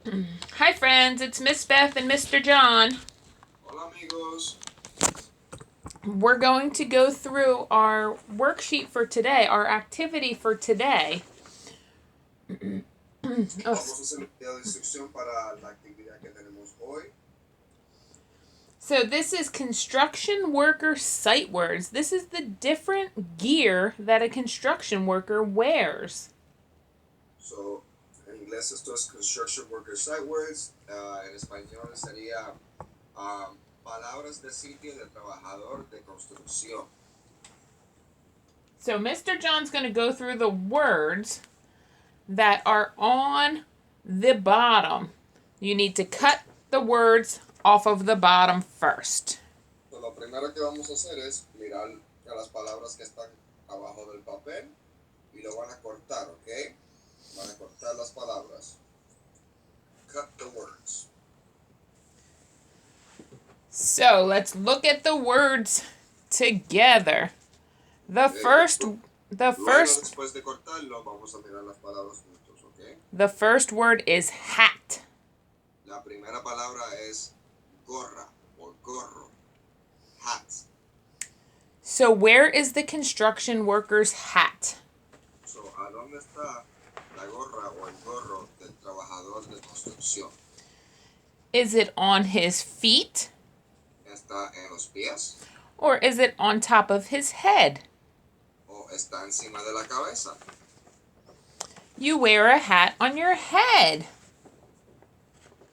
Hi friends, it's Miss Beth and Mr. John. Hola amigos. We're going to go through our worksheet for today, our activity for today. Vamos a hacer un video de instrucción para la actividad que tenemos hoy. So this is construction worker sight words. This is the different gear that a construction worker wears. So, en inglés esto es construction worker sight words. En español sería palabras de sitio de trabajador de construcción. So Mr. John's going to go through the words that are on the bottom. You need to cut the words off of the bottom first. So, lo primero que vamos a hacer es mirar a las palabras que están abajo del papel y lo van a cortar, ¿ok? Van a cortar las palabras. Cut the words. So let's look at the words together. Luego, después de cortarlo, vamos a mirar las palabras juntos, ¿ok? The first word is hat. La primera palabra es gorra o gorro. Hat. So where is the construction worker's hat? So, ¿a dónde está la gorra o el gorro del trabajador de construcción? Is it on his feet? ¿Está en los pies? Or is it on top of his head? ¿O está encima de la cabeza? You wear a hat on your head.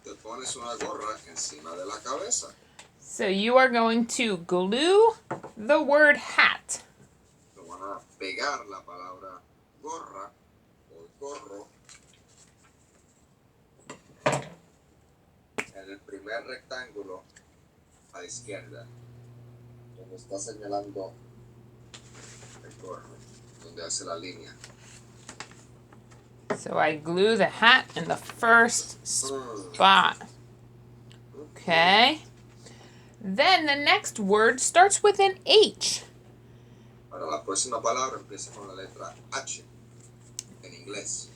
Te pones una gorra encima de la cabeza. So you are going to glue the word hat. Lo van a pegar la palabra gorra o gorro en el primer rectángulo a la izquierda, donde está señalando el gorro, donde hace la línea. So I glue the hat in the first spot. Okay. Then the next word starts with an H. Ahora la próxima palabra empieza con la letra H en inglés.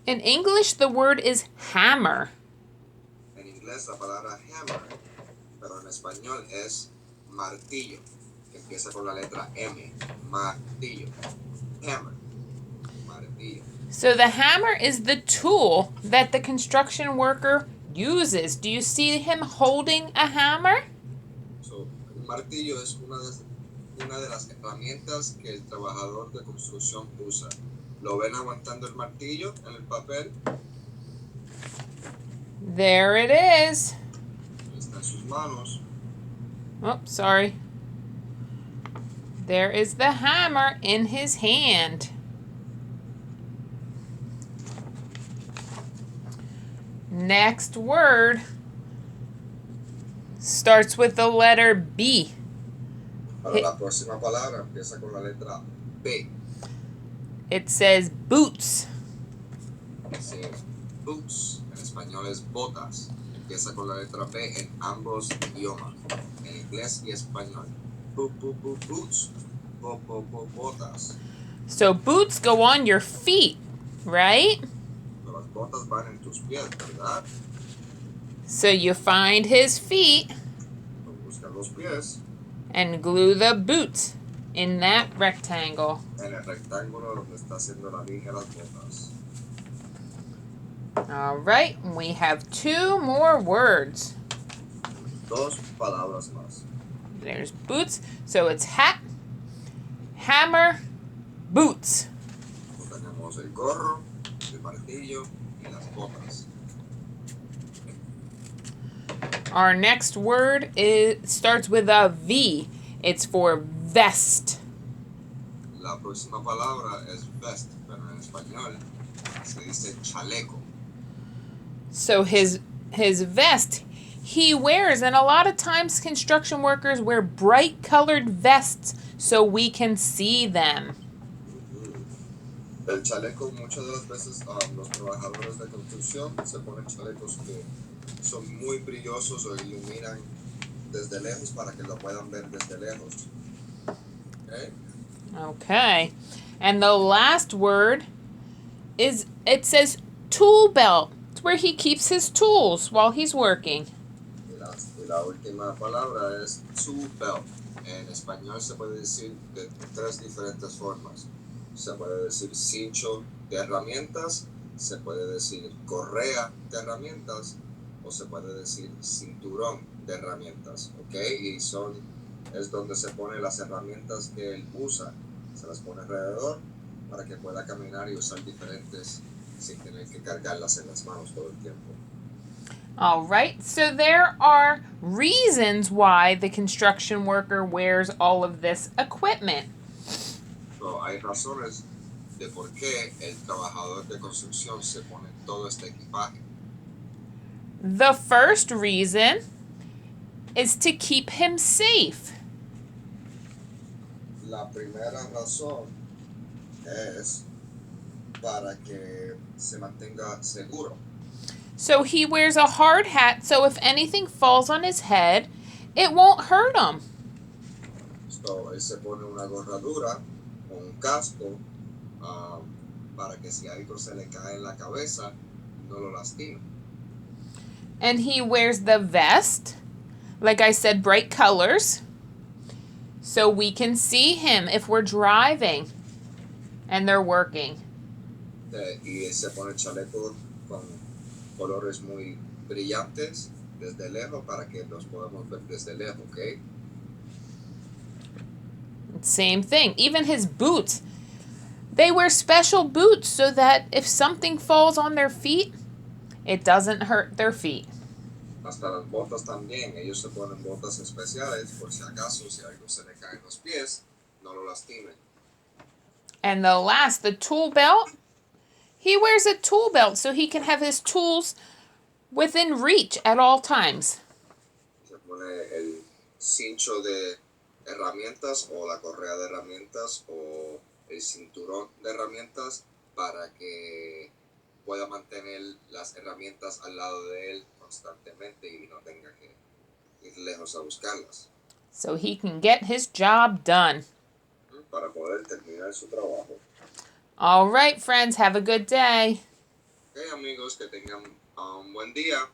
In English, the word is hammer. En inglés la palabra hammer, pero en español es martillo, que empieza con la letra M. Martillo. Hammer. Martillo. So the hammer is the tool that the construction worker uses. Do you see him holding a hammer? So, un martillo es una de las herramientas que el trabajador de construcción usa. ¿Lo ven aguantando el martillo en el papel? There it is. Está en sus manos. Oh, sorry. There is the hammer in his hand. Next word starts with the letter B. Ahora la próxima palabra empieza con la letra B. It says boots. Dice boots. En español es botas. Empieza con la letra B en ambos idiomas, en inglés y español. Boots. Botas. So boots go on your feet, right? Las botas van en tus pies, ¿verdad? So you find his feet Busca los pies and glue the boots in that rectangle. en el rectángulo donde está haciendo la línea las botas. All right, we have two more words. Dos palabras más. There's boots, so it's hat, hammer, boots. Tenemos el gorro, el martillo y las botas. Our next word starts with a V. It's for vest. La próxima palabra es vest, pero en español se dice chaleco. So his vest he wears, and a lot of times construction workers wear bright colored vests so we can see them. El chaleco, muchas de las veces los trabajadores de construcción se ponen chalecos que son muy brillosos o iluminan desde lejos para que lo puedan ver desde lejos. Okay. And the last word it says tool belt. It's where he keeps his tools while he's working. Y la última palabra es tool belt. En español se puede decir de tres diferentes formas. Se puede decir cincho de herramientas, se puede decir correa de herramientas o se puede decir cinturón de herramientas, ¿ok? Y es donde se ponen las herramientas que él usa. Se las pone alrededor para que pueda caminar y usar diferentes sin tener que cargarlas en las manos todo el tiempo. All right, so there are reasons why the construction worker wears all of this equipment. So, hay razones de por qué el trabajador de construcción se pone todo este equipaje. The first reason is to keep him safe. La primera razón es para que se mantenga seguro. So he wears a hard hat so if anything falls on his head, it won't hurt him. So, él se pone una gorra dura o un casco para que si algo se le cae en la cabeza, no lo lastime. And he wears the vest, like I said, bright colors, so we can see him if we're driving and they're working. Y él se pone el chaleco con colores muy brillantes desde lejos para que los podamos ver desde lejos, ¿ok? Same thing. Even his boots. They wear special boots so that if something falls on their feet, it doesn't hurt their feet. Hasta las botas también. Ellos se ponen botas especiales por si acaso, si algo se le cae en los pies, no lo lastimen. And the last, the tool belt. He wears a tool belt so he can have his tools within reach at all times. Se pone el cincho de herramientas o la correa de herramientas o el cinturón de herramientas para que pueda mantener las herramientas al lado de él constantemente y no tenga que ir lejos a buscarlas. So he can get his job done. Para poder terminar su trabajo. All right, friends, have a good day. Ok, amigos, que tengan un buen día.